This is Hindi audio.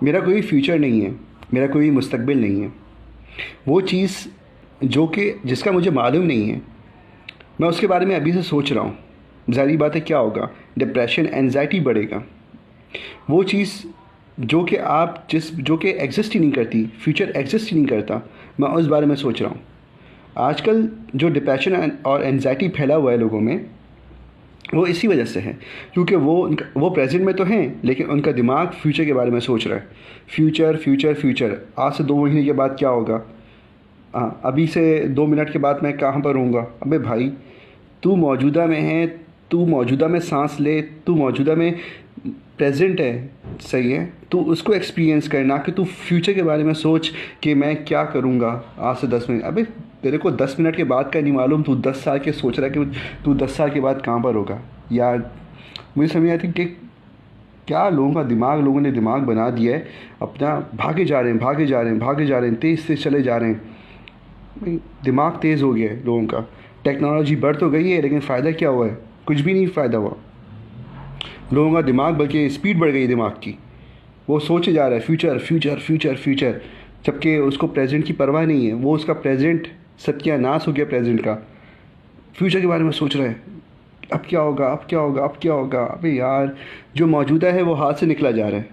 मेरा कोई फ्यूचर नहीं है, मेरा कोई मुस्तकबिल नहीं है। वो चीज़ जो कि जिसका मुझे मालूम नहीं है, मैं उसके बारे में अभी से सोच रहा हूँ। ज़ाहिर बात है क्या होगा, डिप्रेशन, एंजाइटी बढ़ेगा। वो चीज़ जो कि एग्जिस्ट ही नहीं करती, फ्यूचर एग्जिस्ट ही नहीं करता, मैं उस बारे में सोच रहा हूँ। आजकल जो डिप्रेशन और एंजाइटी फैला हुआ है लोगों में, वो इसी वजह से है क्योंकि वो प्रेजेंट में तो हैं लेकिन उनका दिमाग फ्यूचर के बारे में सोच रहा है। फ्यूचर फ्यूचर फ्यूचर, आज से 2 महीने के बाद क्या होगा, हाँ अभी से 2 मिनट के बाद मैं कहाँ पर रहूँगा। अबे भाई, तू मौजूदा में है, तू मौजूदा में सांस ले, तू मौजूदा में प्रेजेंट है, सही है। तू उसको एक्सपीरियंस कर, ना कि तू फ्यूचर के बारे में सोच कि मैं क्या करूँगा आज से 10 मिनट। अबे तेरे को 10 मिनट के बाद का नहीं मालूम, तू 10 साल के सोच रहा है कि तू 10 साल के बाद कहाँ पर होगा। यार मुझे समझ नहीं आती कि क्या लोगों ने दिमाग बना दिया है अपना, भागे जा रहे हैं भागे जा रहे हैं भागे जा रहे हैं, तेज़ तेज़ चले जा रहे हैं। भाई दिमाग तेज़ हो गया है लोगों का। टेक्नोलॉजी बढ़ तो गई है लेकिन फ़ायदा क्या हुआ है, कुछ भी नहीं फ़ायदा हुआ। लोगों का दिमाग, बल्कि स्पीड बढ़ गई दिमाग की। वो सोचे जा रहा है फ्यूचर फ्यूचर फ्यूचर फ्यूचर, जबकि उसको प्रेजेंट की परवाह नहीं है। वो उसका प्रेजेंट सत्यानाश हो गया प्रेजेंट का, फ्यूचर के बारे में सोच रहे हैं अब क्या होगा अब क्या होगा अब क्या होगा। अबे यार, जो मौजूदा है वो हाथ से निकला जा रहा है।